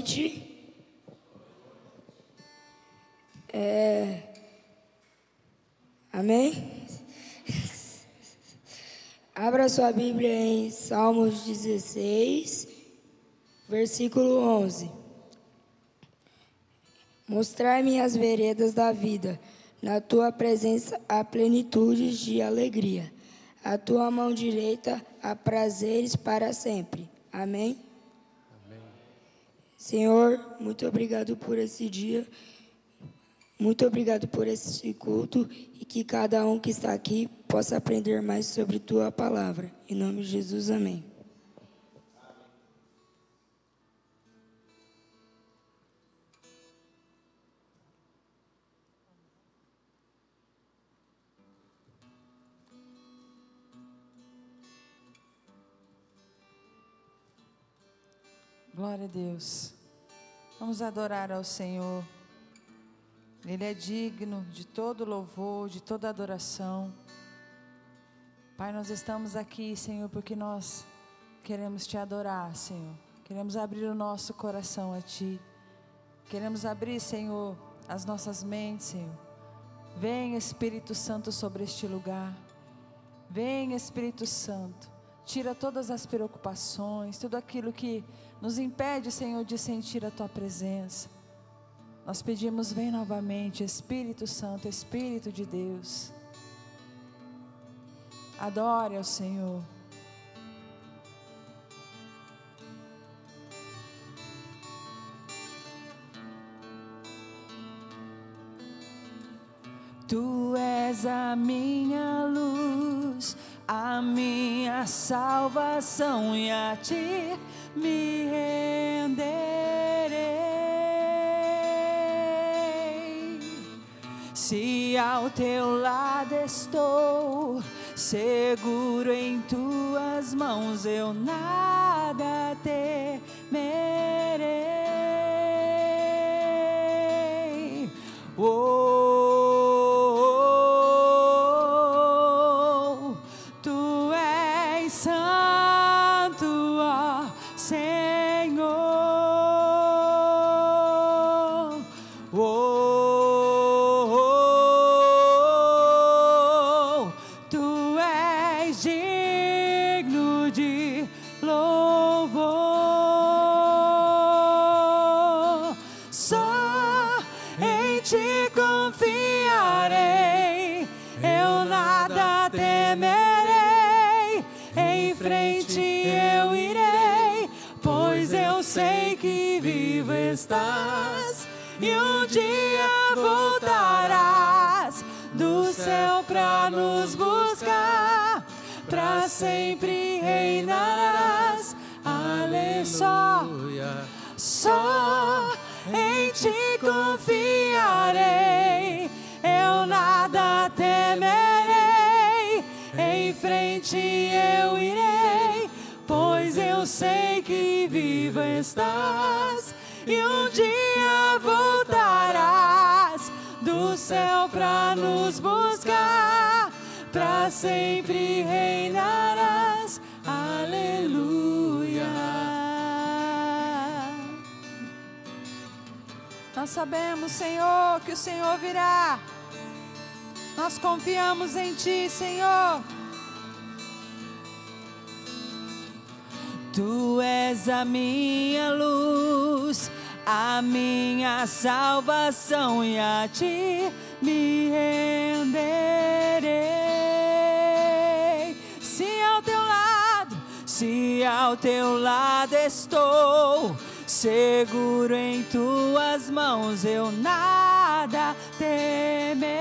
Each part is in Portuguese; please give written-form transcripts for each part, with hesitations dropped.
noite. Amém? Abra sua Bíblia em Salmos 16, versículo 11. Mostrai-me as veredas da vida, na tua presença há plenitude de alegria. A tua mão direita há prazeres para sempre. Amém? Amém. Senhor, muito obrigado por esse dia. Muito obrigado por esse culto e que cada um que está aqui possa aprender mais sobre tua palavra. Em nome de Jesus, amém. Glória a Deus. Vamos adorar ao Senhor. Ele é digno de todo louvor, de toda adoração. Pai, nós estamos aqui, Senhor, porque nós queremos Te adorar, Senhor. Queremos abrir o nosso coração a Ti. Queremos abrir, Senhor, as nossas mentes, Senhor. Vem, Espírito Santo, sobre este lugar. Vem, Espírito Santo. Tira todas as preocupações, tudo aquilo que nos impede, Senhor, de sentir a Tua presença. Nós pedimos, vem novamente, Espírito Santo, Espírito de Deus. Adore ao Senhor. Tu és a minha luz, a minha salvação, e a Ti me renderei. Se ao Teu lado estou, seguro em Tuas mãos, eu nada temerei. Tu és santo, ó Senhor. Tu és digno de louvor. Só em Ti confiarei, eu nada temerei. Em frente eu irei, pois eu sei que vivo estás, e um dia voltarás do céu pra nos buscar. Pra sempre reinarás. Aleluia. Só em Ti confiarei, eu nada temerei. Em frente eu irei, pois eu sei que vivo estás, e um dia voltarás do céu pra nos buscar. Pra sempre reinarás. Aleluia. Nós sabemos, Senhor, que o Senhor virá. Nós confiamos em Ti, Senhor. Tu és a minha luz, a minha salvação, e a Ti me renderei. Se ao Teu lado estou, seguro em Tuas mãos, eu nada temerei.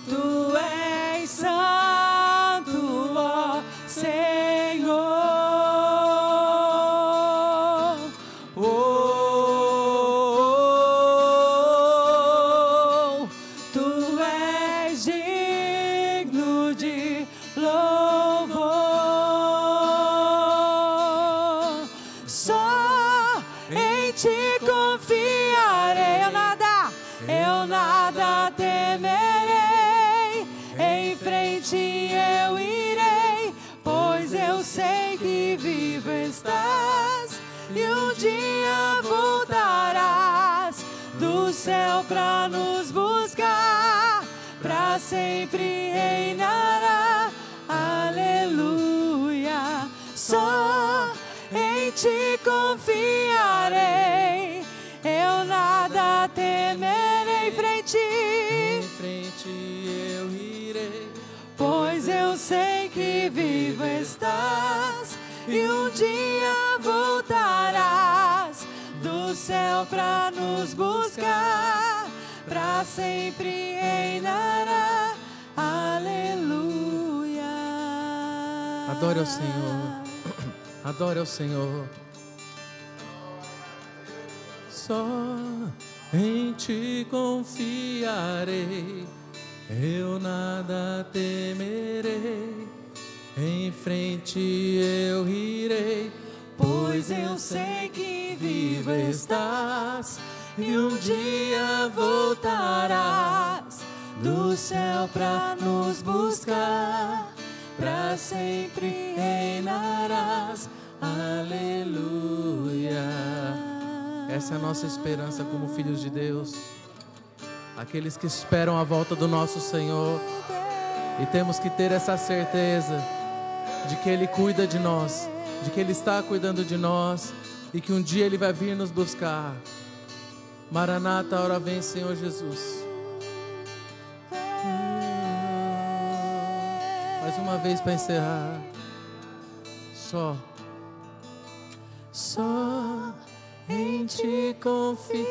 Tu és santo, ó Senhor. Tu és digno de louvor. Só em Ti confiarei, eu nada temerei. estás, e um dia voltarás do céu pra nos buscar, pra sempre reinará. Aleluia. Só em ti confiarei, eu nada temerei. Em frente eu irei, Pois eu sei que vivo estás, e um dia voltarás do céu pra nos buscar, pra sempre reinará. Aleluia. adore ao Senhor, adore ao Senhor. Só em ti confiarei, eu nada temerei. Em frente eu irei, Pois eu sei que vivo estás, e um dia voltarás do céu pra nos buscar, pra sempre reinarás. Aleluia. Essa é a nossa esperança como filhos de Deus, aqueles que esperam a volta do nosso Senhor. E temos que ter essa certeza de que Ele cuida de nós, de que Ele está cuidando de nós, e que um dia Ele vai vir nos buscar. Maranata, hora vem, Senhor Jesus. Mais uma vez para encerrar. Só em ti confio.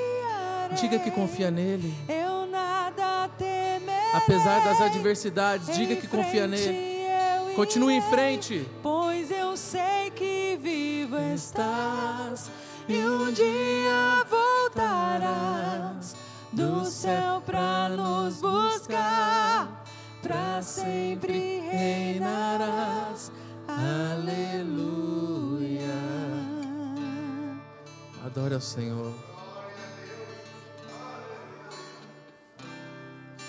Diga que confia nele. Eu nada temerei. Apesar das adversidades, diga que confia nele. Continue em frente. Pois eu sei que vivo estás, e um dia voltarás do céu pra nos buscar, pra sempre reinarás. Aleluia. Adore ao Senhor.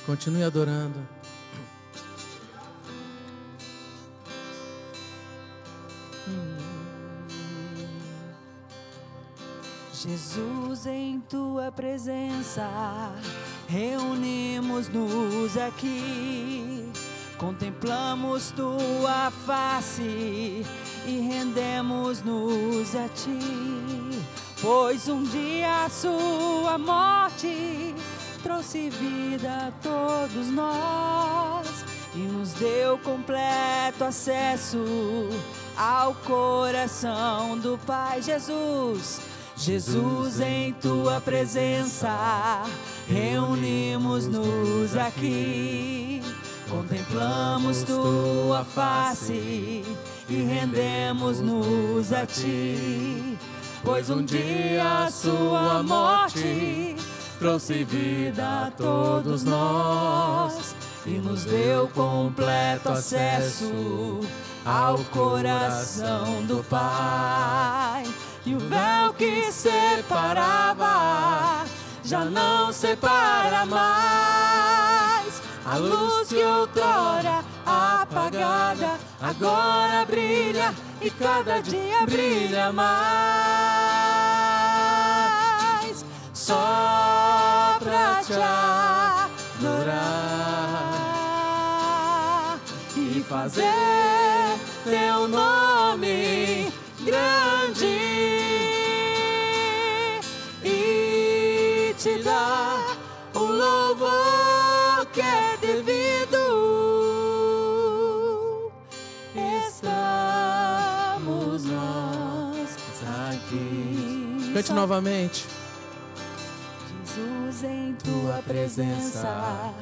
Continue adorando. Jesus, em tua presença reunimos-nos aqui, contemplamos tua face e rendemos-nos a ti, pois um dia a sua morte trouxe vida a todos nós e nos deu completo acesso ao coração do Pai. Jesus, em tua presença reunimos-nos aqui, contemplamos tua face e rendemos-nos a ti, pois um dia a sua morte trouxe vida a todos nós e nos deu completo acesso ao coração do Pai. E o véu que separava já não separa mais. A luz que outrora apagada agora brilha e cada dia brilha mais. Só pra te adorar e fazer teu nome grande e te dar o louvor que é devido. Estamos nós aqui. Cante novamente. Jesus, em tua presença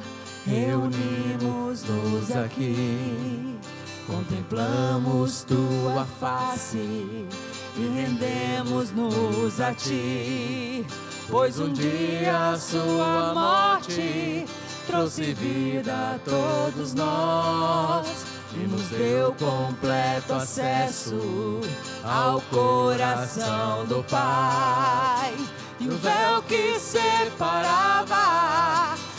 reunimos-nos aqui, contemplamos tua face e rendemos-nos a ti, pois um dia a sua morte trouxe vida a todos nós e nos deu completo acesso ao coração do Pai. E o véu que separava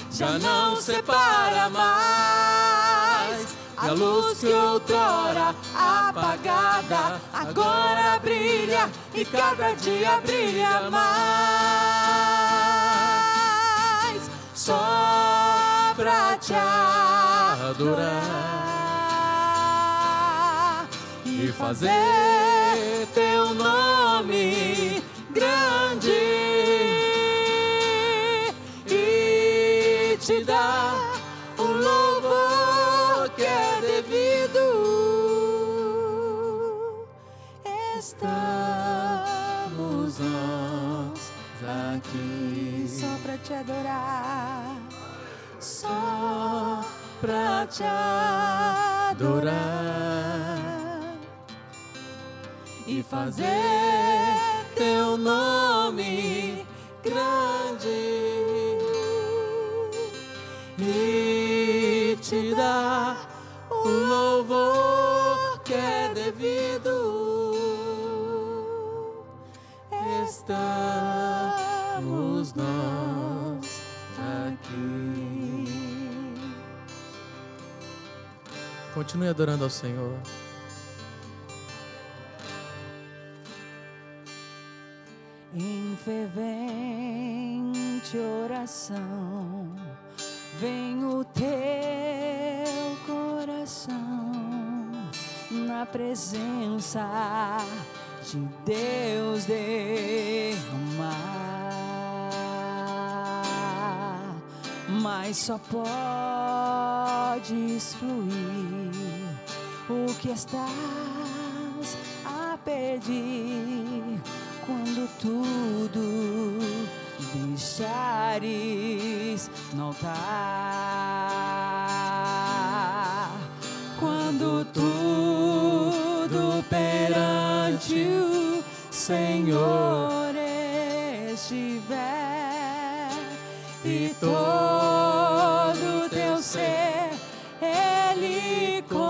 já não separa mais. A luz que outrora apagada, agora brilha e cada dia brilha mais. Só pra te adorar e fazer teu nome grande e te dar o louvor que é devido. Estamos nós aqui só pra te adorar, só pra te adorar e fazer teu nome grande e te dar o louvor que é devido. Estamos nós aqui. Continue adorando ao Senhor. Em fervente oração, vem o teu coração na presença de Deus derramar, mas só podes fluir o que estás a pedir quando tudo deixares no altar, quando tudo perante o Senhor estiver e todo teu ser Ele controlar,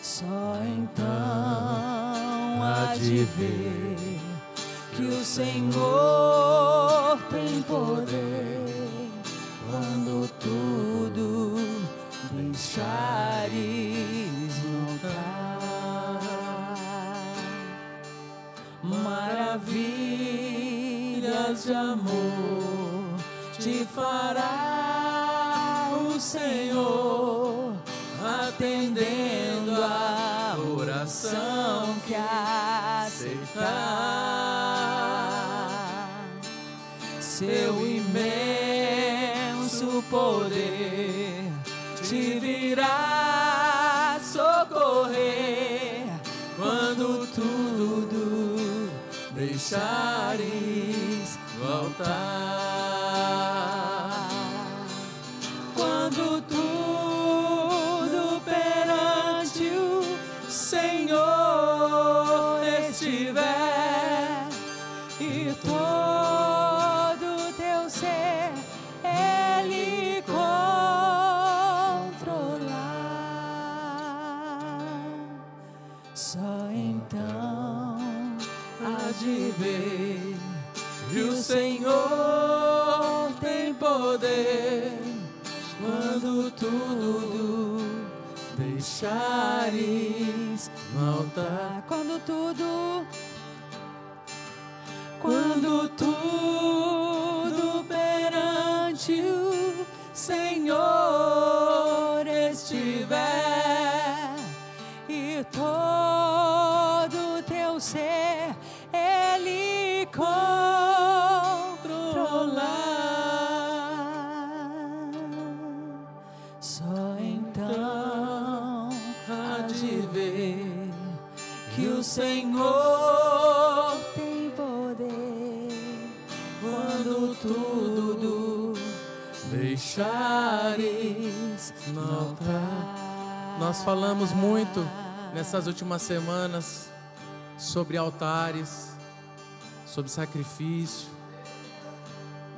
só então há de ver que o Senhor tem poder quando tudo deixares no altar. Maravilhas de amor te fará o Senhor, atendendo a oração que aceitar. Seu imenso poder te virá socorrer quando tudo deixares no altar, quando tudo perante o Senhor estiver e todo teu ser Ele controlar, só então há de ver que o Senhor tem poder quando tudo deixares no altar, quando tudo perante o Senhor estiver e todo teu ser Ele controlar, só então há de ver que o Senhor tem poder quando tudo deixares no altar. Nós falamos muito nessas últimas semanas sobre altares, sobre sacrifício.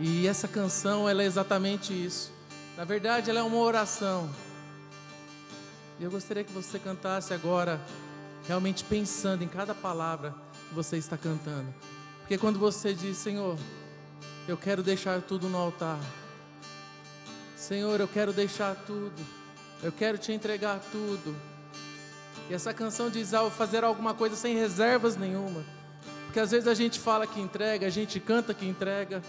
E essa canção, ela é exatamente isso. Na verdade, ela é uma oração. E eu gostaria que você cantasse agora, realmente pensando em cada palavra que você está cantando. Porque quando você diz, Senhor, eu quero deixar tudo no altar. Senhor, eu quero deixar tudo, eu quero te entregar tudo. E essa canção diz fazer alguma coisa sem reservas nenhuma, porque às vezes a gente fala que entrega, a gente canta que entrega,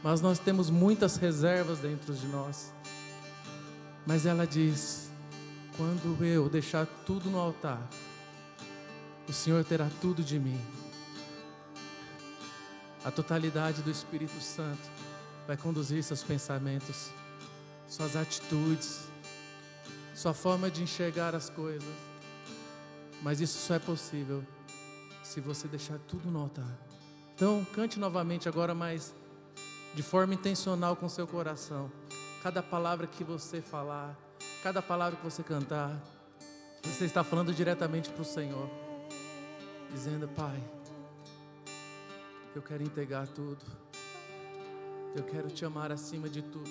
mas nós temos muitas reservas dentro de nós. Mas ela diz: quando eu deixar tudo no altar, o Senhor terá tudo de mim. A totalidade do Espírito Santo vai conduzir seus pensamentos, suas atitudes, sua forma de enxergar as coisas. Mas isso só é possível se você deixar tudo no altar. Então cante novamente agora, mas de forma intencional com seu coração. Cada palavra que você falar, cada palavra que você cantar, você está falando diretamente para o Senhor, dizendo: Pai, eu quero entregar tudo, eu quero te amar acima de tudo,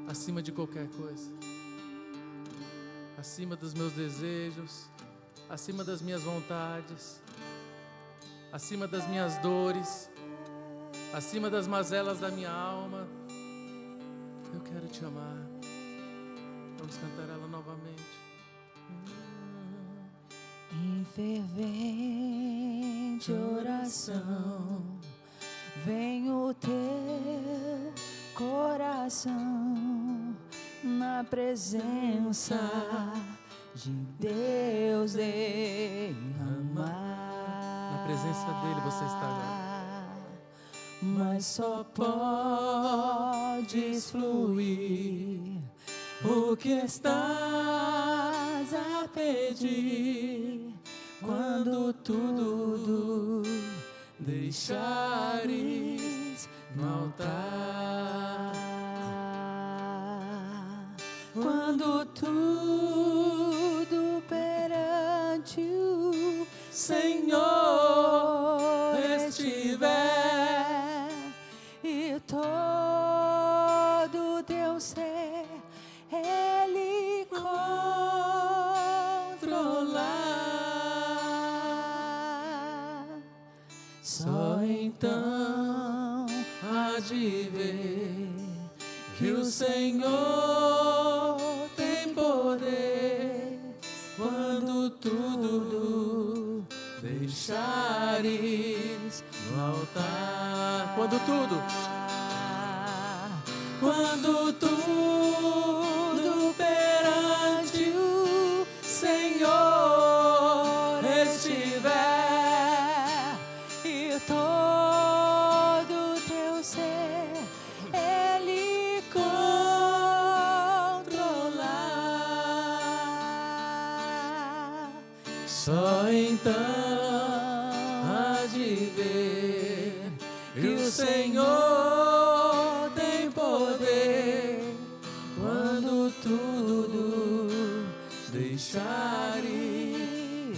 acima de qualquer coisa, acima dos meus desejos, acima das minhas vontades, acima das minhas dores, acima das mazelas da minha alma. Eu quero te amar. Vamos cantar ela novamente. Em fervente oração, vem o teu coração na presença de Deus derramar. Na presença dele você está agora. Mas só podes fluir o que estás a pedir quando tudo deixares no altar. Quando tudo perante o Senhor estiver e todo teu ser Ele controlar, só então há de ver que o Senhor tem poder quando tudo deixares no altar. Quando tudo perante o Senhor estiver e todo teu ser Ele controlar, só então há de ver que o Senhor tem poder quando tudo deixares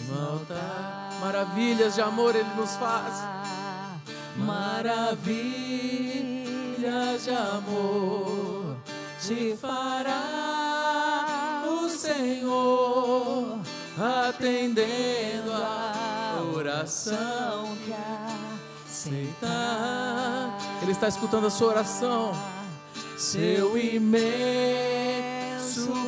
no altar. maravilhas de amor Ele nos faz. Maravilhas de amor te fará o Senhor, atendendo a oração que aceitar. Ele está escutando a sua oração. Seu imenso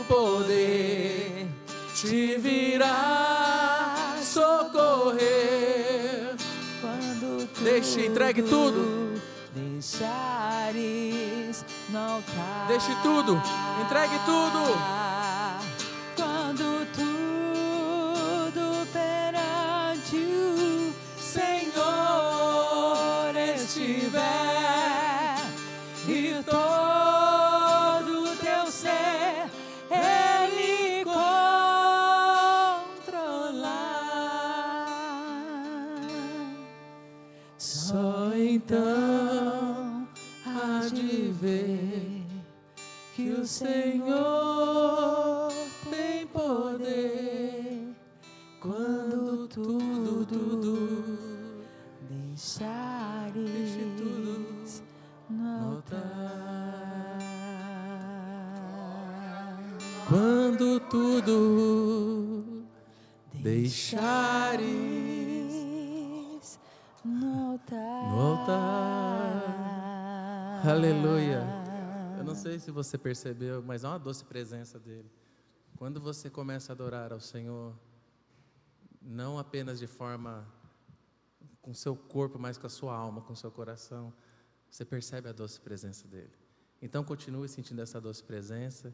poder te virá socorrer quando Deixe, entregue tudo. deixares no altar. Deixe tudo, entregue tudo. Quando tudo perante o Senhor estiver e todo teu ser Ele controlar, só então há de ver que o Senhor tem poder quando tudo deixares no altar. Quando tudo deixares no altar. no altar. Aleluia. Eu não sei se você percebeu, mas é uma doce presença dele. Quando você começa a adorar ao Senhor, não apenas de forma com seu corpo, mas com a sua alma, com o seu coração, você percebe a doce presença dele. Então continue sentindo essa doce presença,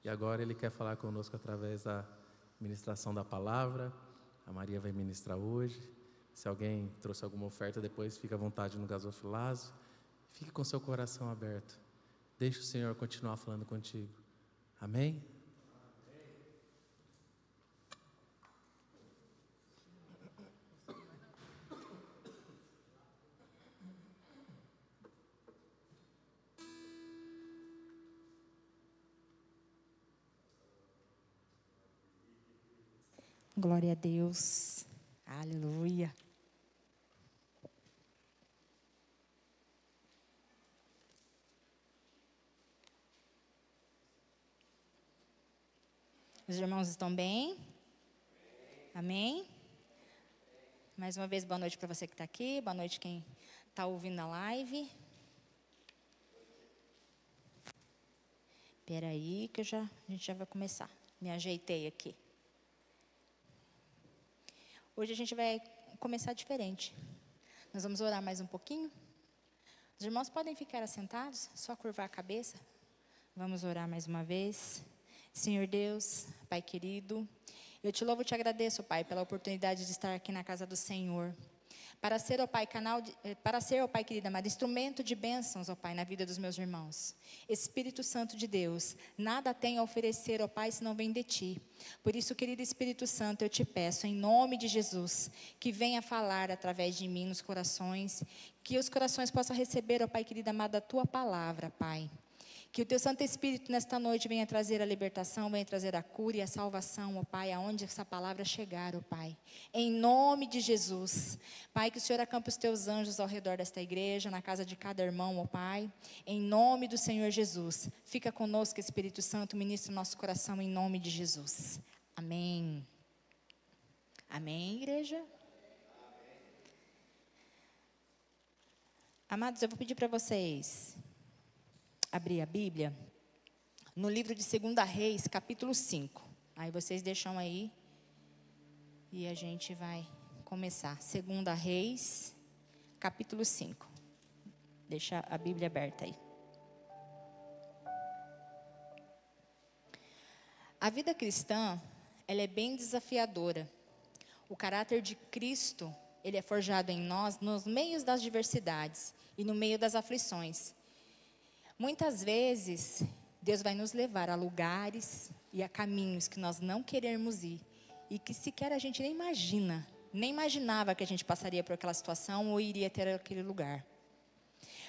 e agora ele quer falar conosco através da ministração da palavra. A Maria vai ministrar hoje. Se alguém trouxe alguma oferta depois, fique à vontade no gasofilazo. Fique com seu coração aberto. Deixe o Senhor continuar falando contigo. Amém? Glória a Deus. Aleluia. Os irmãos estão bem? Amém? Mais uma vez, boa noite para você que está aqui. Boa noite quem está ouvindo a live. Espera aí que a gente já vai começar. Me ajeitei aqui. Hoje a gente vai começar diferente. Nós vamos orar mais um pouquinho. Os irmãos podem ficar assentados, só curvar a cabeça. Vamos orar mais uma vez. Senhor Deus, Pai querido, eu te louvo e te agradeço, Pai, pela oportunidade de estar aqui na casa do Senhor. Para ser, ó Pai, ó Pai querido amado, instrumento de bênçãos, ó Pai, na vida dos meus irmãos. Espírito Santo de Deus, nada tenho a oferecer, ó Pai, se não vem de Ti. Por isso, querido Espírito Santo, eu te peço, em nome de Jesus, que venha falar através de mim nos corações, que os corações possam receber, ó Pai querido amado, a Tua palavra, Pai. Que o Teu Santo Espírito nesta noite venha trazer a libertação, venha trazer a cura e a salvação, ó Pai, aonde essa palavra chegar, ó Pai. Em nome de Jesus. Pai, que o Senhor acampe os Teus anjos ao redor desta igreja, na casa de cada irmão, ó Pai. Em nome do Senhor Jesus. Fica conosco, Espírito Santo, ministra o nosso coração em nome de Jesus. Amém. Amém, igreja? Amados, eu vou pedir para vocês abrir a Bíblia no livro de 2 Reis, capítulo 5. Aí vocês deixam aí e a gente vai começar. 2 Reis, capítulo 5. Deixa a Bíblia aberta aí. A vida cristã, ela é bem desafiadora. O caráter de Cristo, ele é forjado em nós nos meios das diversidades e no meio das aflições. Muitas vezes, Deus vai nos levar a lugares e a caminhos que nós não queremos ir e que sequer a gente nem imagina, nem imaginava que a gente passaria por aquela situação ou iria ter aquele lugar.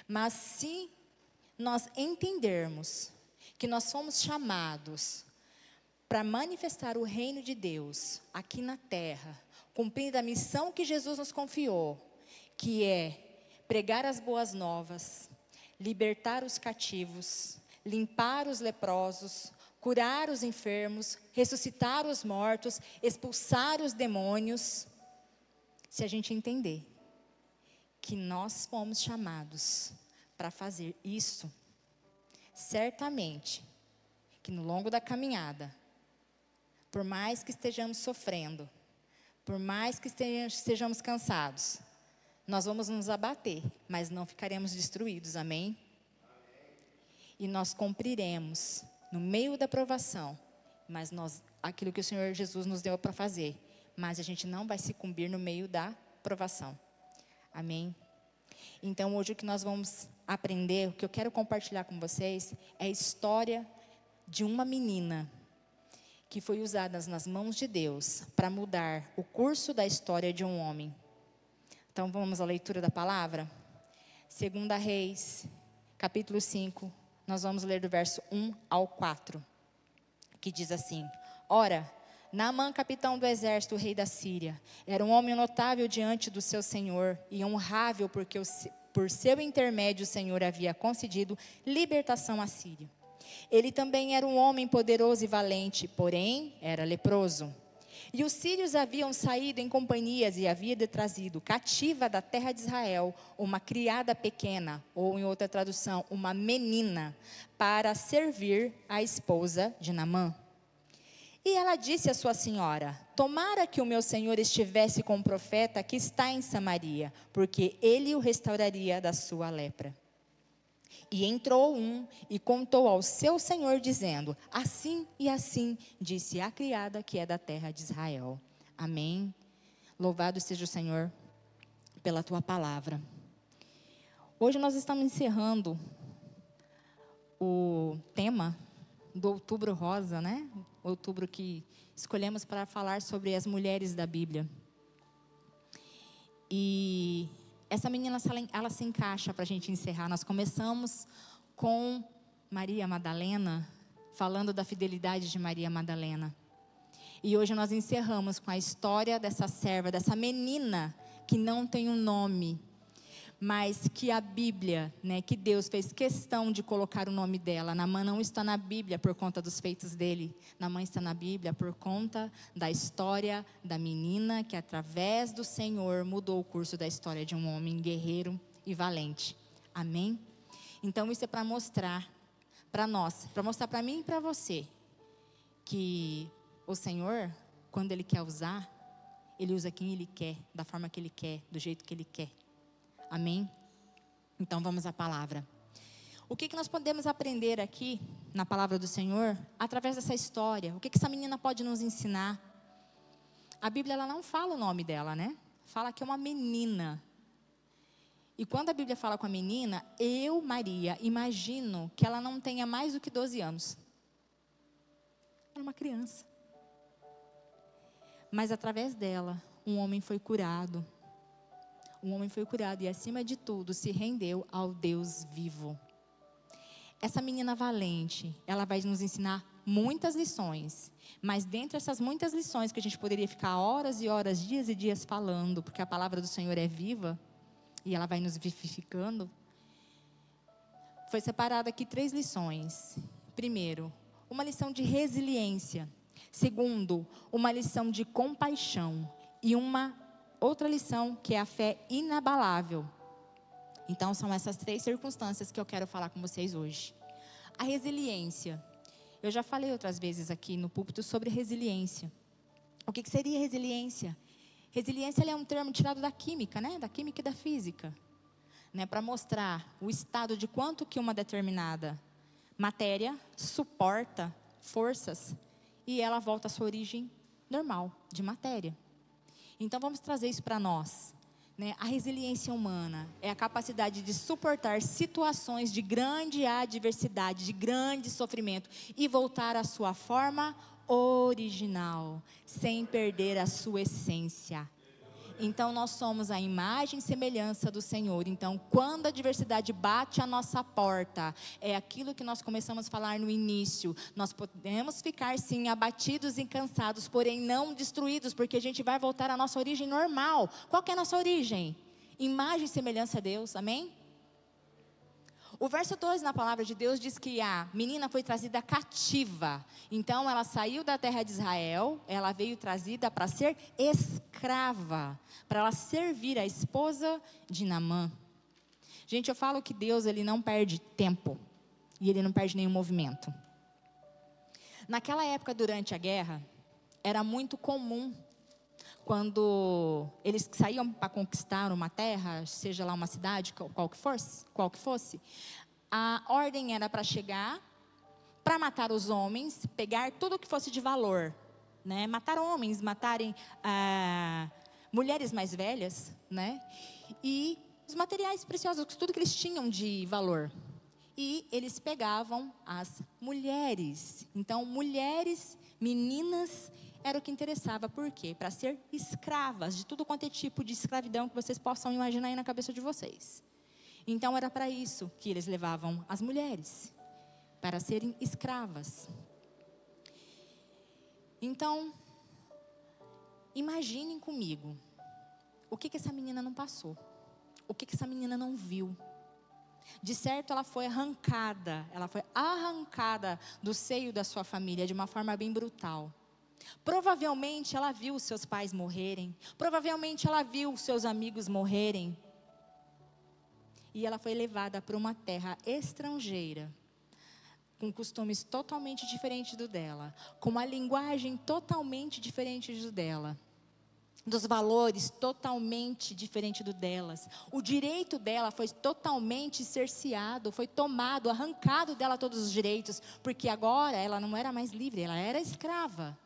Mas se nós entendermos que nós somos chamados para manifestar o reino de Deus aqui na terra, cumprindo a missão que Jesus nos confiou, que é pregar as boas novas, libertar os cativos, limpar os leprosos, curar os enfermos, ressuscitar os mortos, expulsar os demônios. Se a gente entender que nós fomos chamados para fazer isso, certamente que no longo da caminhada, por mais que estejamos sofrendo, por mais que estejamos cansados, nós vamos nos abater, mas não ficaremos destruídos, amém? E nós cumpriremos no meio da provação, mas aquilo que o Senhor Jesus nos deu para fazer, mas a gente não vai se cumprir no meio da provação, amém? Então hoje o que nós vamos aprender, o que eu quero compartilhar com vocês, é a história de uma menina que foi usada nas mãos de Deus para mudar o curso da história de um homem. Então vamos à leitura da palavra? 2 Reis, capítulo 5, nós vamos ler do verso 1 ao 4, que diz assim: Ora, Naamã, capitão do exército, rei da Síria, era um homem notável diante do seu senhor e honrável porque por seu intermédio o Senhor havia concedido libertação à Síria. Ele também era um homem poderoso e valente, porém era leproso. E os sírios haviam saído em companhias e havia trazido cativa da terra de Israel uma criada pequena, ou em outra tradução, uma menina, para servir a esposa de Naamã. E ela disse à sua senhora: tomara que o meu senhor estivesse com o profeta que está em Samaria, porque ele o restauraria da sua lepra. E entrou um e contou ao seu senhor, dizendo: assim e assim disse a criada que é da terra de Israel. Amém. Louvado seja o Senhor pela tua palavra. Hoje nós estamos encerrando o tema do Outubro Rosa, né? Outubro que escolhemos para falar sobre as mulheres da Bíblia. E essa menina, ela se encaixa para a gente encerrar. Nós começamos com Maria Madalena, falando da fidelidade de Maria Madalena. E hoje nós encerramos com a história dessa serva, dessa menina que não tem um nome, mas que a Bíblia, né, que Deus fez questão de colocar o nome dela. Naamã não está na Bíblia por conta dos feitos dele. Naamã está na Bíblia por conta da história da menina que, através do Senhor, mudou o curso da história de um homem guerreiro e valente. Amém? Então, isso é para mostrar para nós, para mostrar para mim e para você, que o Senhor, quando Ele quer usar, Ele usa quem Ele quer, da forma que Ele quer, do jeito que Ele quer. Amém? Então vamos à palavra. O que nós podemos aprender aqui na palavra do Senhor através dessa história? O que essa menina pode nos ensinar? A Bíblia, ela não fala o nome dela, né? Fala que é uma menina. E quando a Bíblia fala com a menina, eu, Maria, imagino que ela não tenha mais do que 12 anos. Era uma criança. Mas através dela, um homem foi curado. Um homem foi curado e, acima de tudo, se rendeu ao Deus vivo. Essa menina valente, ela vai nos ensinar muitas lições. Mas dentre essas muitas lições que a gente poderia ficar horas e horas, dias e dias falando, porque a palavra do Senhor é viva e ela vai nos vivificando, foi separada aqui 3 lições. Primeiro, uma lição de resiliência. Segundo, uma lição de compaixão. E uma outra lição, que é a fé inabalável. Então, são essas 3 circunstâncias que eu quero falar com vocês hoje. A resiliência. Eu já falei outras vezes aqui no púlpito sobre resiliência. O que seria resiliência? Resiliência é um termo tirado da química, né? Da química e da física. Né? Para mostrar o estado de quanto que uma determinada matéria suporta forças e ela volta à sua origem normal, de matéria. Então, vamos trazer isso para nós. Né? A resiliência humana é a capacidade de suportar situações de grande adversidade, de grande sofrimento e voltar à sua forma original, sem perder a sua essência. Então, nós somos a imagem e semelhança do Senhor. Então, quando a adversidade bate à nossa porta, é aquilo que nós começamos a falar no início. Nós podemos ficar, sim, abatidos e cansados, porém não destruídos, porque a gente vai voltar à nossa origem normal. Qual que é a nossa origem? Imagem e semelhança a Deus, amém? O verso 2 na palavra de Deus diz que a menina foi trazida cativa. Então ela saiu da terra de Israel, ela veio trazida para ser escrava, para ela servir a esposa de Naamã. Gente, eu falo que Deus, ele não perde tempo e ele não perde nenhum movimento. Naquela época, durante a guerra, era muito comum, quando eles saíam para conquistar uma terra, seja lá uma cidade, qual que fosse, a ordem era para chegar, para matar os homens, pegar tudo que fosse de valor, né? Matar homens, matarem mulheres mais velhas, né? E os materiais preciosos, tudo que eles tinham de valor. E eles pegavam as mulheres. Então, mulheres, meninas, era o que interessava. Por quê? Para ser escravas de tudo quanto é tipo de escravidão que vocês possam imaginar aí na cabeça de vocês. Então, era para isso que eles levavam as mulheres, para serem escravas. Então, imaginem comigo, o que essa menina não passou? O que essa menina não viu? De certo, ela foi arrancada do seio da sua família de uma forma bem brutal. Provavelmente ela viu os seus pais morrerem. Provavelmente ela viu os seus amigos morrerem. E ela foi levada para uma terra estrangeira, com costumes totalmente diferentes do dela, com uma linguagem totalmente diferente do dela, dos valores totalmente diferente do delas. O direito dela foi totalmente cerceado, foi tomado, arrancado dela todos os direitos, porque agora ela não era mais livre, ela era escrava.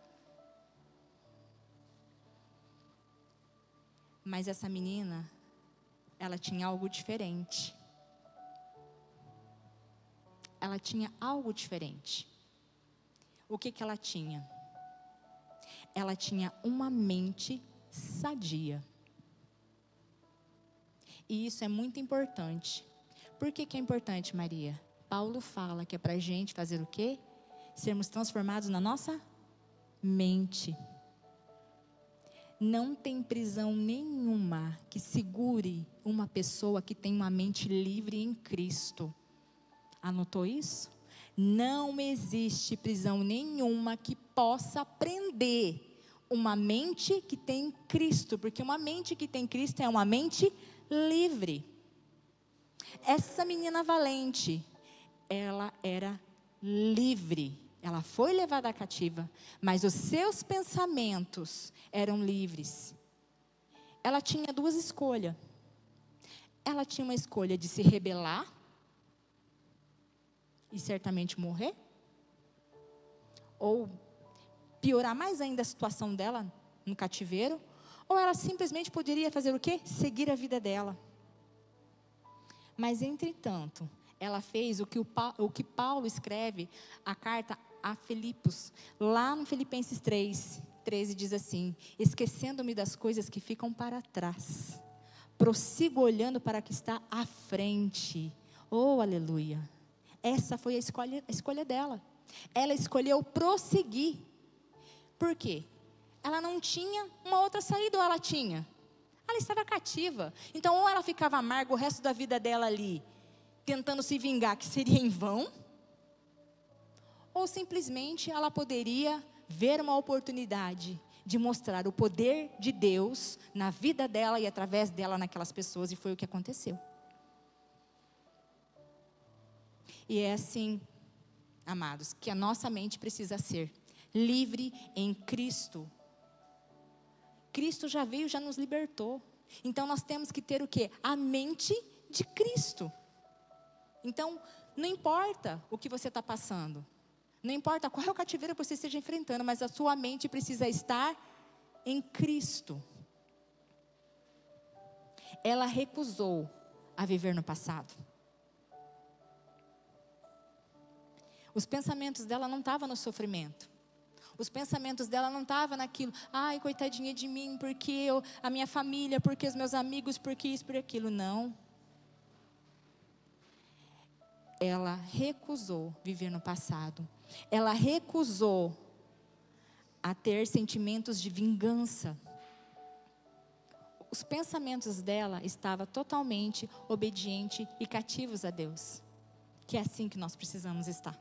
Mas essa menina, ela tinha algo diferente. Ela tinha algo diferente. O que ela tinha? Ela tinha uma mente sadia. E isso é muito importante. Por que é importante, Maria? Paulo fala que é para a gente fazer o quê? Sermos transformados na nossa mente. Não tem prisão nenhuma que segure uma pessoa que tem uma mente livre em Cristo. Anotou isso? Não existe prisão nenhuma que possa prender uma mente que tem Cristo, porque uma mente que tem Cristo é uma mente livre. Essa menina valente, ela era livre. Ela foi levada cativa, mas os seus pensamentos eram livres. Ela tinha duas escolhas. Ela tinha uma escolha de se rebelar e certamente morrer, ou piorar mais ainda a situação dela no cativeiro, ou ela simplesmente poderia fazer o quê? Seguir a vida dela. Mas, entretanto, ela fez o que Paulo escreve, a carta a Filipos, lá no Filipenses 3:13 diz assim: esquecendo-me das coisas que ficam para trás, prossigo olhando para o que está à frente. Oh, aleluia! Essa foi a escolha dela. Ela escolheu prosseguir. Por quê? Ela não tinha uma outra saída, ou ela tinha? Ela estava cativa. Então, ou ela ficava amarga o resto da vida dela ali, tentando se vingar, que seria em vão, ou simplesmente ela poderia ver uma oportunidade de mostrar o poder de Deus na vida dela e através dela naquelas pessoas, e foi o que aconteceu. E é assim, amados, que a nossa mente precisa ser livre em Cristo. Cristo já veio, já nos libertou. Então nós temos que ter o quê? A mente de Cristo. Então, não importa o que você está passando, não importa qual é o cativeiro que você esteja enfrentando, mas a sua mente precisa estar em Cristo. Ela recusou a viver no passado. Os pensamentos dela não estavam no sofrimento. Os pensamentos dela não estavam naquilo, ai, coitadinha de mim, porque a minha família, porque os meus amigos, porque isso, por aquilo. Não. Ela recusou viver no passado. Ela recusou a ter sentimentos de vingança. Os pensamentos dela estavam totalmente obedientes e cativos a Deus. Que é assim que nós precisamos estar.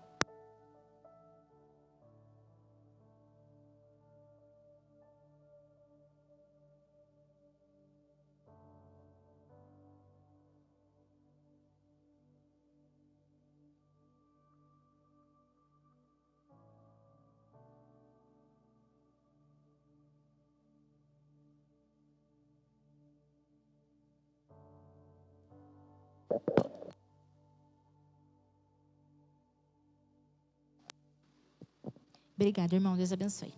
Obrigada, irmão. Deus abençoe.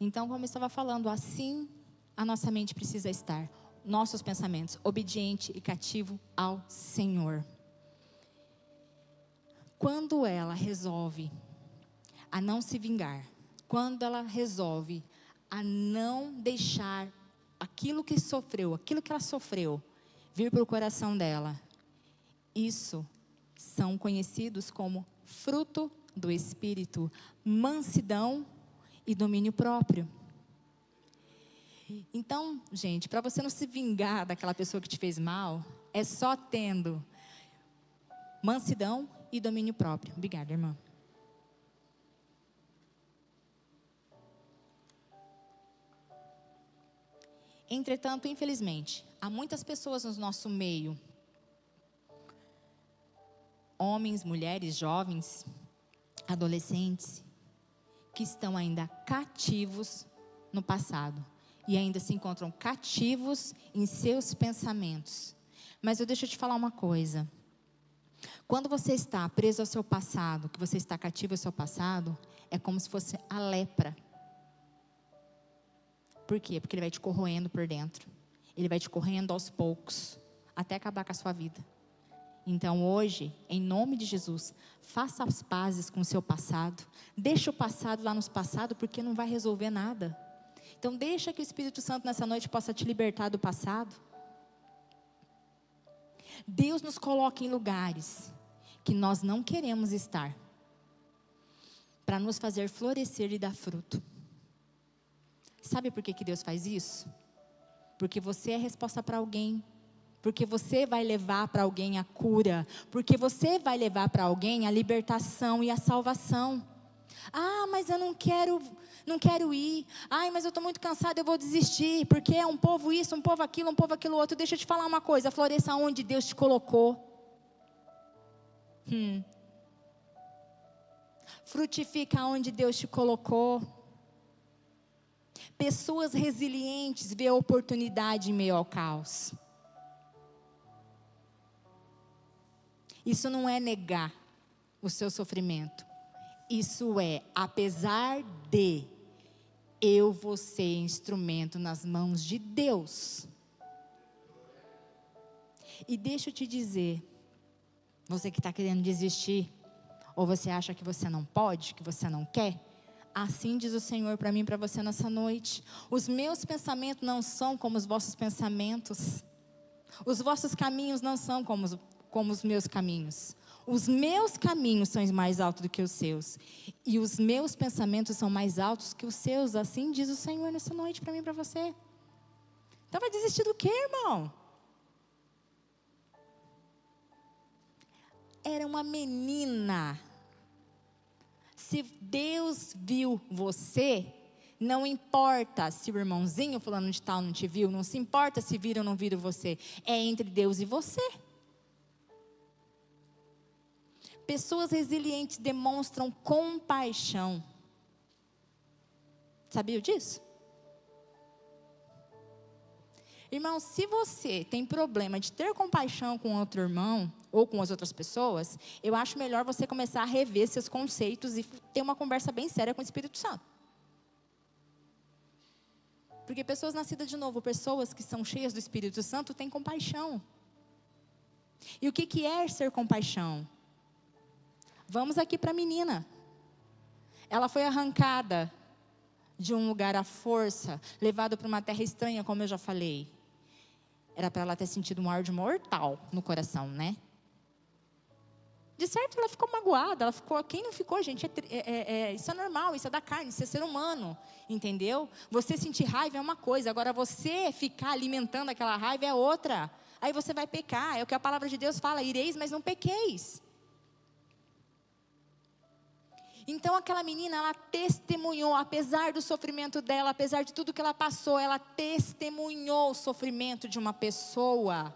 Então, como eu estava falando, assim a nossa mente precisa estar. Nossos pensamentos, obediente e cativo ao Senhor. Quando ela resolve a não se vingar, quando ela resolve a não deixar aquilo que sofreu, aquilo que ela sofreu, vir para o coração dela, isso são conhecidos como fruto do Espírito, mansidão e domínio próprio. Então, gente, para você não se vingar daquela pessoa que te fez mal, é só tendo mansidão e domínio próprio. Obrigada, irmã. Entretanto, infelizmente, há muitas pessoas no nosso meio, homens, mulheres, jovens, adolescentes, que estão ainda cativos no passado e ainda se encontram cativos em seus pensamentos. Mas deixa eu te falar uma coisa. Quando você está preso ao seu passado, que você está cativo ao seu passado, é como se fosse a lepra. Por quê? Porque ele vai te corroendo por dentro. Ele vai te corroendo aos poucos, até acabar com a sua vida. Então hoje, em nome de Jesus, faça as pazes com o seu passado. Deixa o passado lá no passado, porque não vai resolver nada. Então deixa que o Espírito Santo nessa noite possa te libertar do passado. Deus nos coloca em lugares que nós não queremos estar, para nos fazer florescer e dar fruto. Sabe por que Deus faz isso? Porque você é resposta para alguém. Porque você vai levar para alguém a cura. Porque você vai levar para alguém a libertação e a salvação. Ah, mas eu não quero ir. Ai, mas eu estou muito cansado, eu vou desistir. Porque é um povo isso, um povo aquilo outro. Deixa eu te falar uma coisa. Floresça onde Deus te colocou. Frutifica onde Deus te colocou. Pessoas resilientes vê a oportunidade em meio ao caos. Isso não é negar o seu sofrimento. Isso é, apesar de, eu vou ser instrumento nas mãos de Deus. E deixa eu te dizer, você que está querendo desistir, ou você acha que você não pode, que você não quer, assim diz o Senhor para mim e para você nessa noite: os meus pensamentos não são como os vossos pensamentos, os vossos caminhos não são como os meus caminhos. Os meus caminhos são mais altos do que os seus, e os meus pensamentos são mais altos que os seus. Assim diz o Senhor nessa noite para mim e para você. Então vai desistir do quê, irmão? Era uma menina. Se Deus viu você, não importa se o irmãozinho fulano de tal não te viu, não se importa se viram ou não viram você, é entre Deus e você. Pessoas resilientes demonstram compaixão. Sabia disso? Irmão, se você tem problema de ter compaixão com outro irmão ou com as outras pessoas, eu acho melhor você começar a rever seus conceitos e ter uma conversa bem séria com o Espírito Santo. Porque pessoas nascidas de novo, pessoas que são cheias do Espírito Santo, têm compaixão. E o que é ser compaixão? Vamos aqui para a menina. Ela foi arrancada de um lugar à força, levada para uma terra estranha, como eu já falei. Era para ela ter sentido um ar de mortal no coração, né? De certo, ela ficou magoada, ela ficou... Quem não ficou, gente? Isso é normal, isso é da carne, isso é ser humano, entendeu? Você sentir raiva é uma coisa, agora você ficar alimentando aquela raiva é outra. Aí você vai pecar, é o que a palavra de Deus fala: ireis, mas não pequeis. Então aquela menina, ela testemunhou, apesar do sofrimento dela, apesar de tudo que ela passou, ela testemunhou o sofrimento de uma pessoa.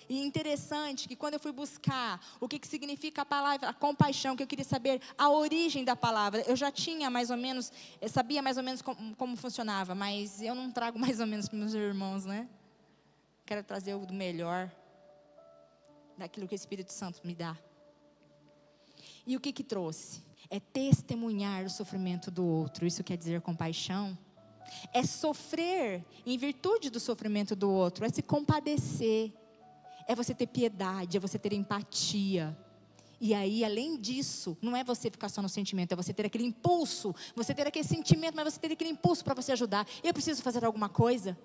E interessante que quando eu fui buscar o que significa a palavra a compaixão, que eu queria saber a origem da palavra, eu já tinha mais ou menos, eu sabia mais ou menos como funcionava, mas eu não trago mais ou menos para os meus irmãos, né? Quero trazer o do melhor, daquilo que o Espírito Santo me dá. E o que trouxe? É testemunhar o sofrimento do outro. Isso quer dizer compaixão. É sofrer em virtude do sofrimento do outro. É se compadecer. É você ter piedade, é você ter empatia. E aí, além disso, não é você ficar só no sentimento, é você ter aquele impulso. Você ter aquele sentimento, mas você ter aquele impulso para você ajudar. Eu preciso fazer alguma coisa.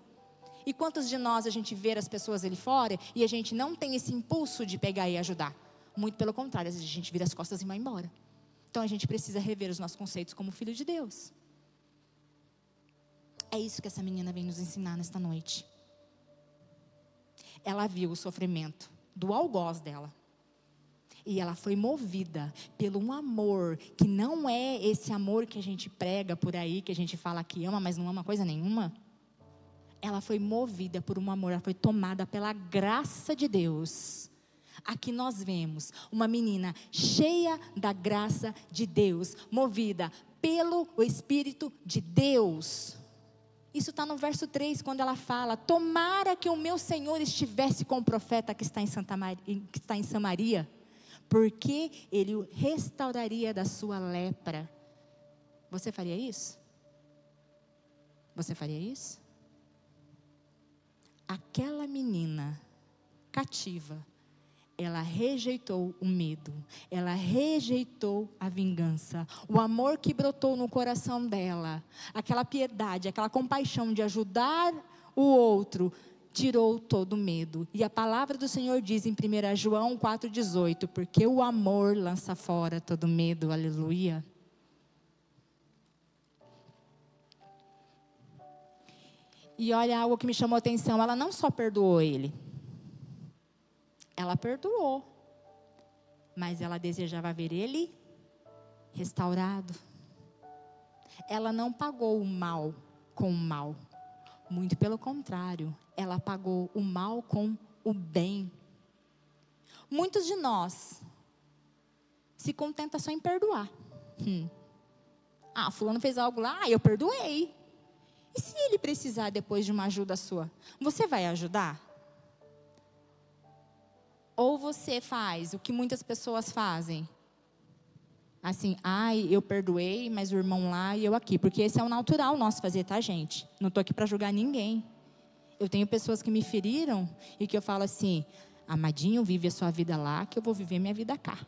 E quantos de nós a gente vê as pessoas ali fora e a gente não tem esse impulso de pegar e ajudar? Muito pelo contrário, às vezes a gente vira as costas e vai embora. Então a gente precisa rever os nossos conceitos como filho de Deus. É isso que essa menina vem nos ensinar nesta noite. Ela viu o sofrimento do algoz dela. E ela foi movida pelo um amor que não é esse amor que a gente prega por aí, que a gente fala que ama, mas não ama coisa nenhuma. ela foi movida por um amor, ela foi tomada pela graça de Deus. Aqui nós vemos uma menina cheia da graça de Deus, movida pelo Espírito de Deus. Isso está no verso 3, quando ela fala: tomara que o meu Senhor estivesse com o profeta que está em Samaria, porque ele o restauraria da sua lepra. Você faria isso? Você faria isso? Aquela menina cativa, ela rejeitou o medo, ela rejeitou a vingança, o amor que brotou no coração dela, aquela piedade, aquela compaixão de ajudar o outro, tirou todo o medo. E a palavra do Senhor diz em 1 João 4,18, porque o amor lança fora todo medo, aleluia. E olha algo que me chamou a atenção, ela não só perdoou ele, ela perdoou, mas ela desejava ver ele restaurado. Ela não pagou o mal com o mal, muito pelo contrário, ela pagou o mal com o bem. Muitos de nós se contentam só em perdoar. Fulano fez algo lá, eu perdoei. E se ele precisar depois de uma ajuda sua, você vai ajudar? Ou você faz o que muitas pessoas fazem? Assim, eu perdoei, mas o irmão lá e eu aqui. Porque esse é o natural nosso fazer, tá, gente? Não estou aqui para julgar ninguém. Eu tenho pessoas que me feriram e que eu falo assim: amadinho, vive a sua vida lá, que eu vou viver minha vida cá.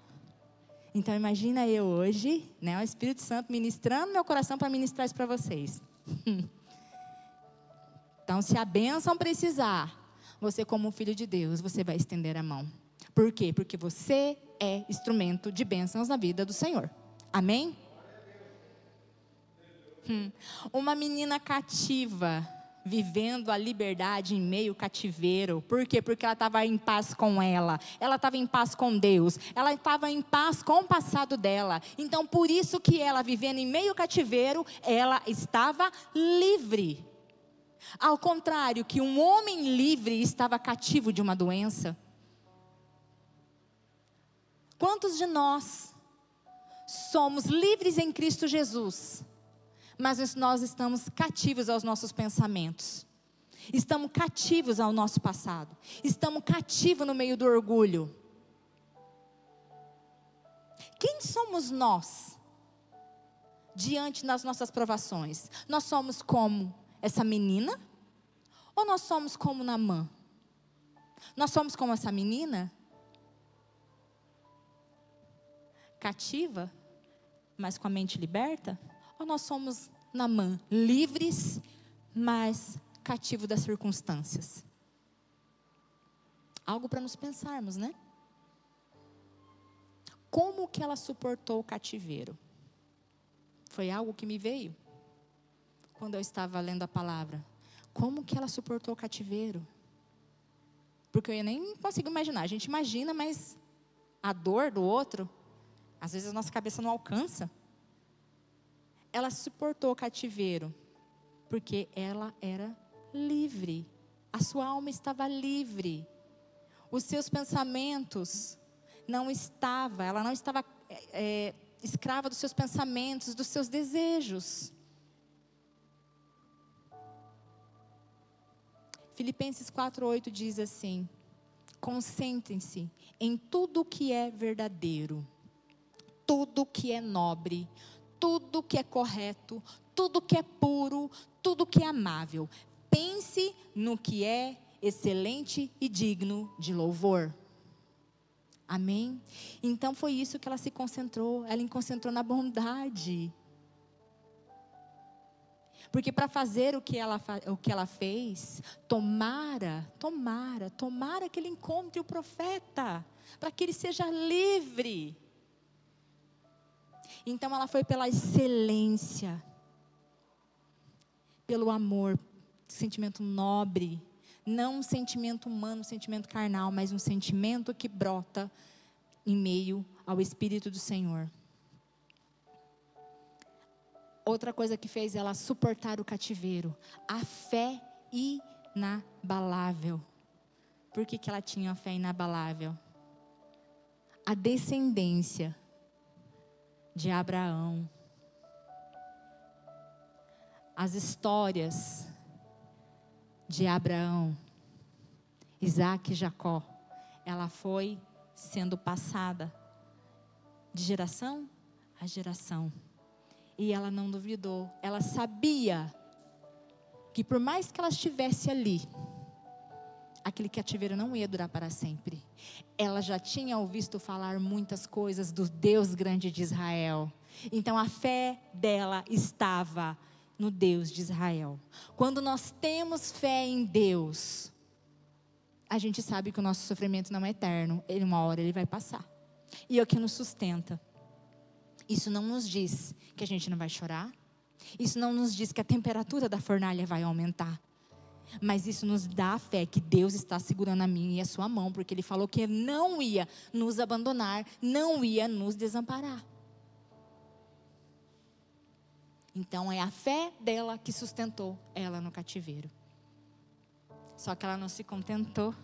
Então imagina eu hoje, né, o Espírito Santo ministrando meu coração para ministrar isso para vocês. Então, se a bênção precisar, você como filho de Deus, você vai estender a mão. Por quê? Porque você é instrumento de bênçãos na vida do Senhor. Amém? Uma menina cativa, vivendo a liberdade em meio ao cativeiro. Por quê? Porque ela estava em paz com ela estava em paz com Deus, ela estava em paz com o passado dela. Então, por isso que ela, vivendo em meio ao cativeiro, ela estava livre. Ao contrário, que um homem livre estava cativo de uma doença. Quantos de nós somos livres em Cristo Jesus, mas nós estamos cativos aos nossos pensamentos, estamos cativos ao nosso passado, estamos cativos no meio do orgulho? Quem somos nós diante das nossas provações? Nós somos como essa menina? Ou nós somos como Naamã? Nós somos como essa menina? Cativa, mas com a mente liberta? Ou nós somos Naamã, livres, mas cativo das circunstâncias? Algo para nos pensarmos, né? Como que ela suportou o cativeiro? Foi algo que me veio quando eu estava lendo a palavra. Como que ela suportou o cativeiro? Porque eu nem consigo imaginar. A gente imagina, mas a dor do outro, às vezes a nossa cabeça não alcança. Ela suportou o cativeiro porque ela era livre. A sua alma estava livre. Os seus pensamentos ela não estava escrava dos seus pensamentos, dos seus desejos. Filipenses 4:8 diz assim: concentrem-se em tudo que é verdadeiro, tudo que é nobre, tudo que é correto, tudo que é puro, tudo que é amável. Pense no que é excelente e digno de louvor. Amém? Então foi isso que ela se concentrou. Ela se concentrou na bondade. Porque para fazer o que ela fez, tomara que ele encontre o profeta, para que ele seja livre. Então ela foi pela excelência, pelo amor, sentimento nobre, não um sentimento humano, um sentimento carnal, mas um sentimento que brota em meio ao Espírito do Senhor. Outra coisa que fez ela suportar o cativeiro, a fé inabalável. Por que ela tinha fé inabalável? A descendência de Abraão, as histórias de Abraão, Isaac e Jacó, ela foi sendo passada de geração a geração. E ela não duvidou, ela sabia que por mais que ela estivesse ali, aquele cativeiro não ia durar para sempre. Ela já tinha ouvido falar muitas coisas do Deus grande de Israel. Então a fé dela estava no Deus de Israel. Quando nós temos fé em Deus, a gente sabe que o nosso sofrimento não é eterno. Uma hora ele vai passar. E é o que nos sustenta. Isso não nos diz que a gente não vai chorar. Isso não nos diz que a temperatura da fornalha vai aumentar. Mas isso nos dá a fé que Deus está segurando a minha e a sua mão, porque Ele falou que não ia nos abandonar, não ia nos desamparar. Então é a fé dela que sustentou ela no cativeiro. Só que ela não se contentou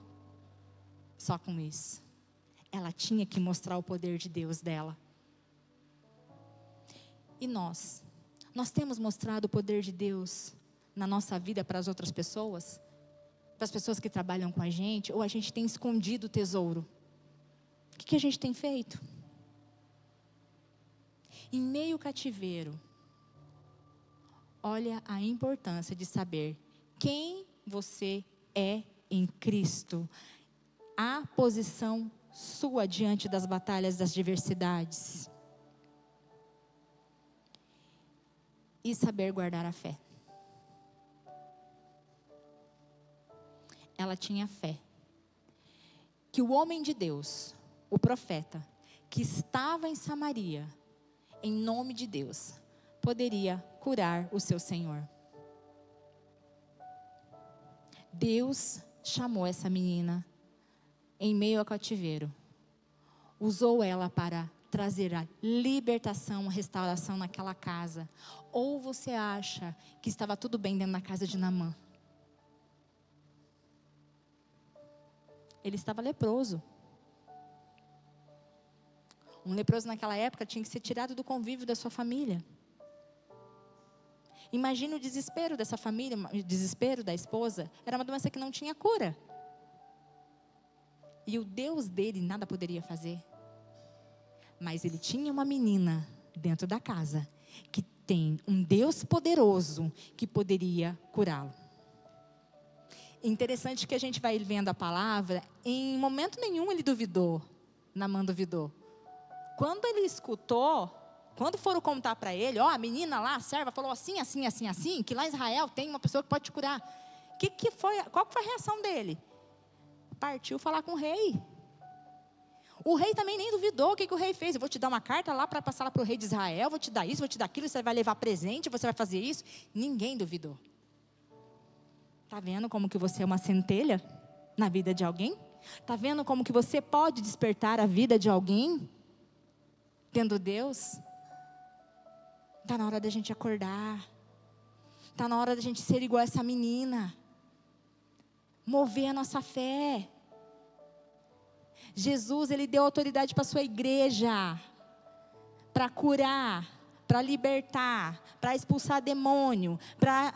só com isso. Ela tinha que mostrar o poder de Deus dela. E nós temos mostrado o poder de Deus na nossa vida para as outras pessoas? Para as pessoas que trabalham com a gente? Ou a gente tem escondido o tesouro? O que a gente tem feito? Em meio ao cativeiro, olha a importância de saber quem você é em Cristo. A posição sua diante das batalhas, das diversidades. E saber guardar a fé. Ela tinha fé que o homem de Deus, o profeta, que estava em Samaria, em nome de Deus, poderia curar o seu Senhor. Deus chamou essa menina em meio ao cativeiro, usou ela para trazer a libertação, a restauração naquela casa. Ou você acha que estava tudo bem dentro da casa de Naamã? Ele estava leproso. Um leproso naquela época tinha que ser tirado do convívio da sua família. Imagina o desespero dessa família, o desespero da esposa. Era uma doença que não tinha cura. E o Deus dele nada poderia fazer. Mas ele tinha uma menina dentro da casa que tem um Deus poderoso que poderia curá-lo. Interessante que a gente vai vendo a palavra, em momento nenhum ele duvidou, Naamã duvidou. Quando ele escutou, quando foram contar para ele, a menina lá, a serva, falou assim, assim, assim, assim, que lá em Israel tem uma pessoa que pode te curar. Qual foi a reação dele? Partiu falar com o rei. O rei também nem duvidou. O que o rei fez? Eu vou te dar uma carta lá para passar lá para o rei de Israel, vou te dar isso, vou te dar aquilo, você vai levar presente, você vai fazer isso. Ninguém duvidou. Está vendo como que você é uma centelha na vida de alguém? Está vendo como que você pode despertar a vida de alguém? Tendo Deus? Está na hora da gente acordar. Está na hora da gente ser igual essa menina. Mover a nossa fé. Jesus, Ele deu autoridade para a sua igreja. Para curar, para libertar, para expulsar demônio, para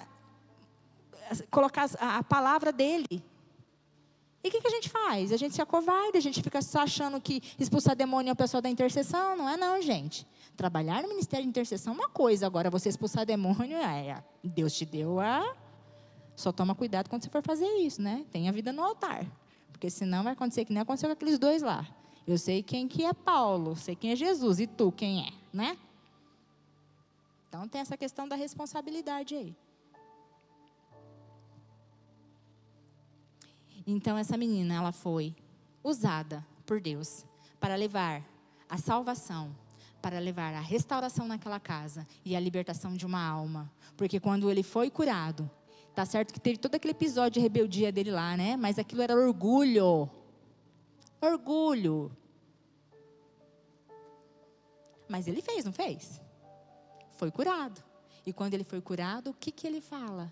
colocar a palavra dele. E o que a gente faz? A gente se acovarda, a gente fica só achando que expulsar demônio é o pessoal da intercessão. Não é não, gente. Trabalhar no ministério de intercessão é uma coisa. Agora, você expulsar demônio, Deus te deu a... Só toma cuidado quando você for fazer isso, né? Tenha vida no altar. Porque senão vai acontecer que nem aconteceu com aqueles dois lá. Eu sei quem que é Paulo, sei quem é Jesus, e tu quem é, né? Então tem essa questão da responsabilidade aí. Então essa menina, ela foi usada por Deus para levar a salvação, para levar a restauração naquela casa e a libertação de uma alma. Porque quando ele foi curado, tá certo que teve todo aquele episódio de rebeldia dele lá, né? Mas aquilo era orgulho. Orgulho. Mas ele fez, não fez? Foi curado. E quando ele foi curado, o que ele fala?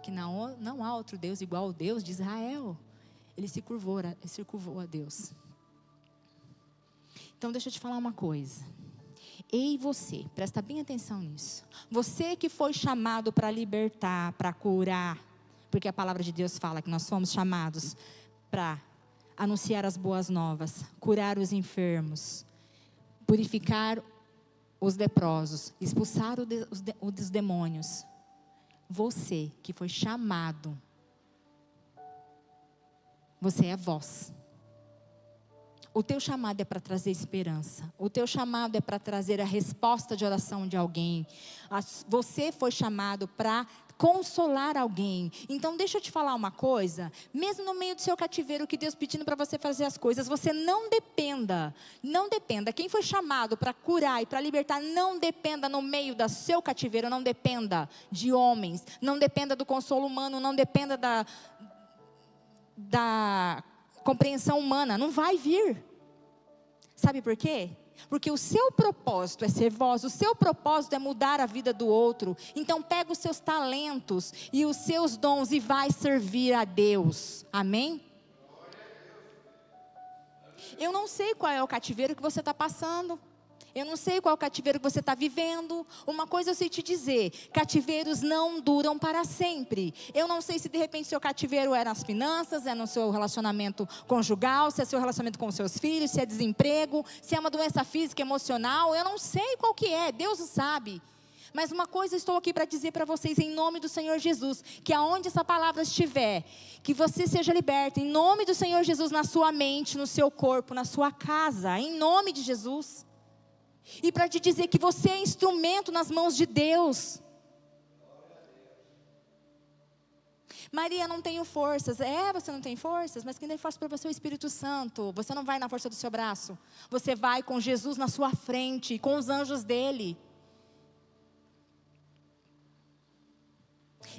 que não há outro Deus igual ao Deus de Israel. Ele se curvou a Deus. Então deixa eu te falar uma coisa. Ei você, presta bem atenção nisso. Você que foi chamado para libertar, para curar, porque a palavra de Deus fala que nós fomos chamados para anunciar as boas novas, curar os enfermos, purificar os leprosos, expulsar os demônios. Você que foi chamado, você é voz. O teu chamado é para trazer esperança. O teu chamado é para trazer a resposta de oração de alguém. Você foi chamado para consolar alguém. Então deixa eu te falar uma coisa. Mesmo no meio do seu cativeiro, que Deus pedindo para você fazer as coisas, você não dependa. Não dependa. Quem foi chamado para curar e para libertar, não dependa no meio do seu cativeiro. Não dependa de homens. Não dependa do consolo humano. Não dependa da compreensão humana. Não vai vir. Sabe por quê? Porque o seu propósito é ser voz, o seu propósito é mudar a vida do outro. Então pega os seus talentos e os seus dons e vai servir a Deus. Amém? Eu não sei qual é o cativeiro que você está passando. Eu não sei qual é o cativeiro que você está vivendo. Uma coisa eu sei te dizer: cativeiros não duram para sempre. Eu não sei se de repente seu cativeiro é nas finanças, é no seu relacionamento conjugal, se é seu relacionamento com os seus filhos, se é desemprego, se é uma doença física, emocional. Eu não sei qual que é, Deus o sabe. Mas uma coisa eu estou aqui para dizer para vocês, em nome do Senhor Jesus, que aonde essa palavra estiver, que você seja liberto, em nome do Senhor Jesus, na sua mente, no seu corpo, na sua casa, em nome de Jesus. E para te dizer que você é instrumento nas mãos de Deus. Maria, não tenho forças. Você não tem forças? Mas quem tem força para você é o Espírito Santo. Você não vai na força do seu braço. Você vai com Jesus na sua frente, com os anjos dele.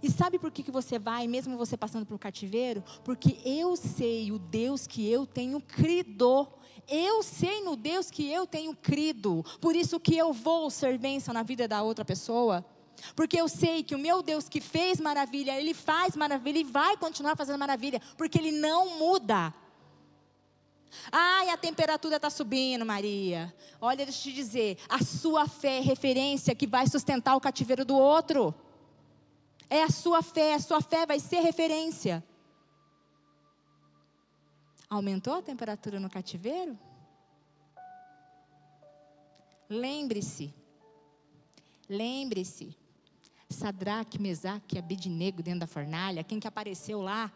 E sabe por que você vai, mesmo você passando por um cativeiro? Porque eu sei o Deus que eu tenho crido. Eu sei no Deus que eu tenho crido. Por isso que eu vou ser bênção na vida da outra pessoa. Porque eu sei que o meu Deus que fez maravilha, Ele faz maravilha e vai continuar fazendo maravilha. Porque Ele não muda. Ai, a temperatura está subindo, Maria. Olha, deixa eu te dizer, a sua fé é referência que vai sustentar o cativeiro do outro. É a sua fé vai ser referência. Aumentou a temperatura no cativeiro? Lembre-se, Sadraque, Mesaque e Abednego dentro da fornalha, quem que apareceu lá?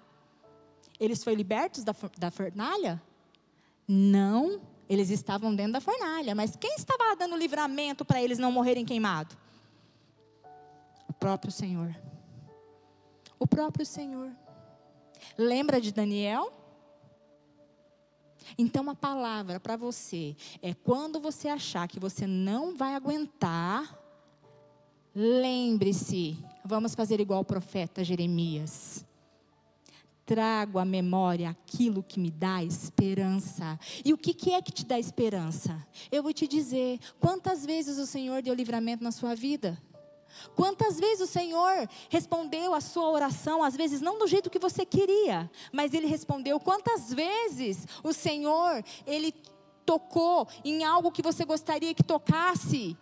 Eles foram libertos da fornalha? Não, eles estavam dentro da fornalha, mas quem estava lá dando livramento para eles não morrerem queimados? O próprio Senhor. O próprio Senhor. Lembra de Daniel? Então a palavra para você é: quando você achar que você não vai aguentar, lembre-se, vamos fazer igual o profeta Jeremias. Trago à memória aquilo que me dá esperança. E o que é que te dá esperança? Eu vou te dizer, quantas vezes o Senhor deu livramento na sua vida? Quantas vezes o Senhor respondeu a sua oração, às vezes não do jeito que você queria, mas Ele respondeu. Quantas vezes o Senhor, Ele tocou em algo que você gostaria que tocasse?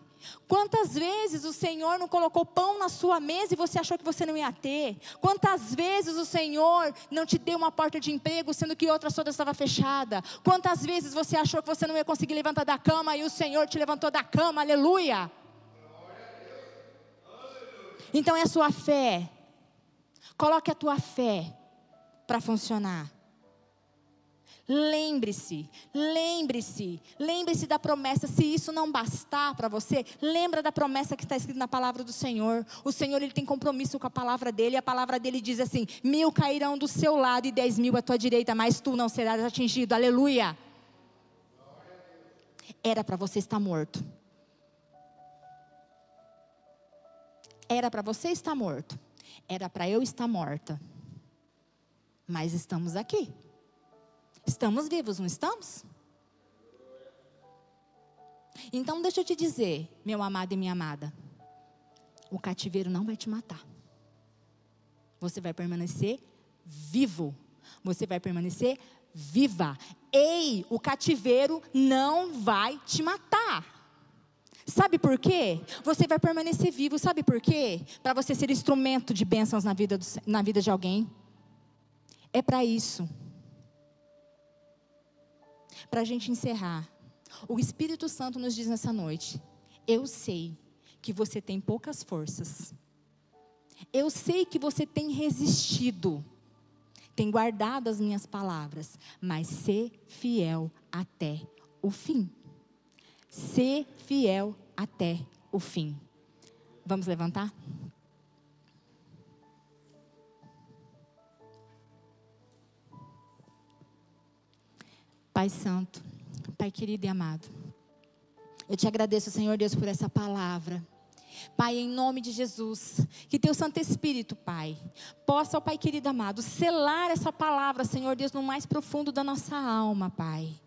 Quantas vezes o Senhor não colocou pão na sua mesa e você achou que você não ia ter? Quantas vezes o Senhor não te deu uma porta de emprego, sendo que outra toda estava fechada? Quantas vezes você achou que você não ia conseguir levantar da cama e o Senhor te levantou da cama? Aleluia! Então é a sua fé. Coloque a tua fé para funcionar. Lembre-se da promessa. Se isso não bastar para você, lembra da promessa que está escrita na palavra do Senhor. O Senhor, Ele tem compromisso com a palavra dEle. A palavra dEle diz assim: 1000 cairão do seu lado e 10.000 à tua direita, mas tu não serás atingido. Aleluia. Era para você estar morto. Era para você estar morto. Era para eu estar morta. Mas estamos aqui. Estamos vivos, não estamos? Então deixa eu te dizer, meu amado e minha amada, o cativeiro não vai te matar. Você vai permanecer vivo. Você vai permanecer viva. Ei, o cativeiro não vai te matar. Sabe por quê? Você vai permanecer vivo. Sabe por quê? Para você ser instrumento de bênçãos na vida de alguém. É para isso. Para a gente encerrar. O Espírito Santo nos diz nessa noite: eu sei que você tem poucas forças. Eu sei que você tem resistido. Tem guardado as minhas palavras. Mas ser fiel até o fim. Ser fiel até o fim. Vamos levantar? Pai Santo, Pai querido e amado, eu te agradeço, Senhor Deus, por essa palavra. Pai, em nome de Jesus, que teu Santo Espírito, Pai, possa, ó Pai querido amado, selar essa palavra, Senhor Deus, no mais profundo da nossa alma, Pai.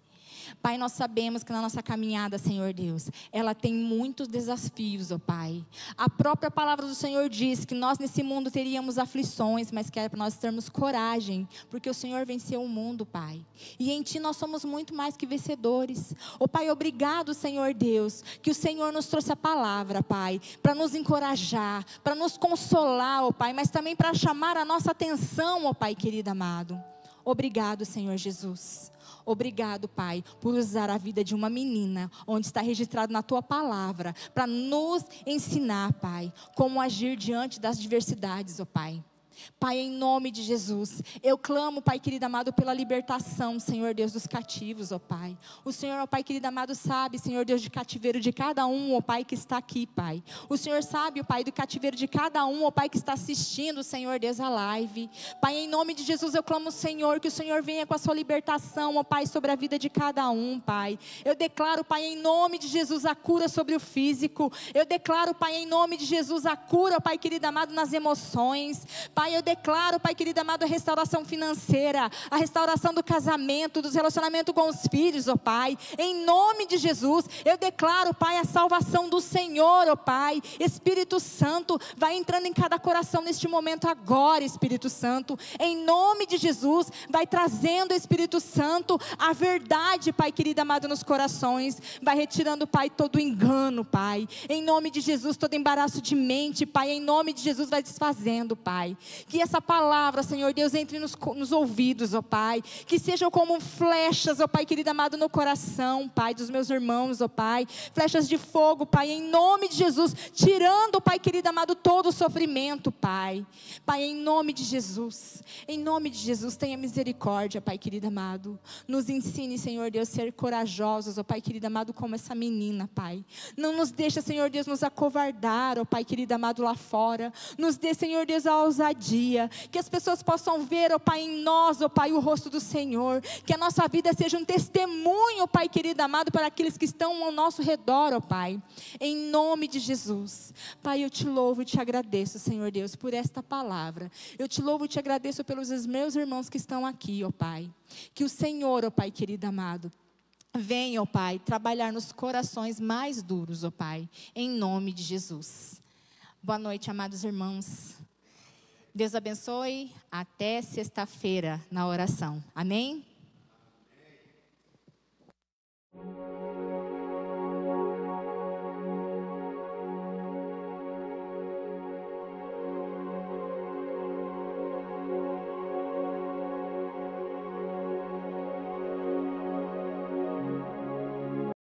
Pai, nós sabemos que na nossa caminhada, Senhor Deus, ela tem muitos desafios, ó Pai. A própria palavra do Senhor diz que nós nesse mundo teríamos aflições, mas que é para nós termos coragem, porque o Senhor venceu o mundo, Pai. E em Ti nós somos muito mais que vencedores. Ó Pai, obrigado, Senhor Deus, que o Senhor nos trouxe a palavra, Pai, para nos encorajar, para nos consolar, ó Pai, mas também para chamar a nossa atenção, ó Pai querido amado. Obrigado, Senhor Jesus. Obrigado, Pai, por usar a vida de uma menina, onde está registrado na Tua palavra, para nos ensinar, Pai, como agir diante das diversidades, ó Pai. Pai, em nome de Jesus, eu clamo, Pai querido amado, pela libertação, Senhor Deus, dos cativos, ó Pai. O Senhor, ó Pai querido amado, sabe, Senhor Deus, de cativeiro de cada um, ó Pai, que está aqui, Pai. O Senhor sabe, ó Pai, do cativeiro de cada um, ó Pai, que está assistindo, Senhor Deus, a live. Pai, em nome de Jesus, eu clamo, Senhor, que o Senhor venha com a sua libertação, ó Pai, sobre a vida de cada um, Pai. Eu declaro, Pai, em nome de Jesus, a cura sobre o físico. Eu declaro, Pai, em nome de Jesus, a cura, ó Pai querido amado, nas emoções. Pai, eu declaro, Pai querido amado, a restauração financeira, a restauração do casamento, dos relacionamentos com os filhos, ó Pai. Em nome de Jesus, eu declaro, Pai, a salvação do Senhor, ó Pai. Espírito Santo, vai entrando em cada coração neste momento agora, Espírito Santo. Em nome de Jesus, vai trazendo, Espírito Santo, a verdade, Pai querido amado, nos corações. Vai retirando, Pai, todo engano, Pai. Em nome de Jesus, todo embaraço de mente, Pai. Em nome de Jesus, vai desfazendo, Pai. Que essa palavra, Senhor Deus, entre nos ouvidos, ó Pai. Que sejam como flechas, ó Pai querido amado, no coração, Pai, dos meus irmãos, ó Pai. Flechas de fogo, Pai, em nome de Jesus. Tirando, Pai querido amado, todo o sofrimento, Pai. Pai, em nome de Jesus. Em nome de Jesus, tenha misericórdia, Pai querido amado. Nos ensine, Senhor Deus, a ser corajosos, ó Pai querido amado, como essa menina, Pai. Não nos deixa, Senhor Deus, nos acovardar, ó Pai querido amado, lá fora. Nos dê, Senhor Deus, a ousadia. Que as pessoas possam ver, ó Pai, em nós, ó Pai, o rosto do Senhor. Que a nossa vida seja um testemunho, ó Pai querido amado, para aqueles que estão ao nosso redor, ó Pai. Em nome de Jesus. Pai, eu te louvo e te agradeço, Senhor Deus, por esta palavra. Eu te louvo e te agradeço pelos meus irmãos que estão aqui, ó Pai. Que o Senhor, ó Pai querido amado, venha, ó Pai, trabalhar nos corações mais duros, ó Pai. Em nome de Jesus. Boa noite, amados irmãos. Deus abençoe. Até sexta-feira na oração. Amém?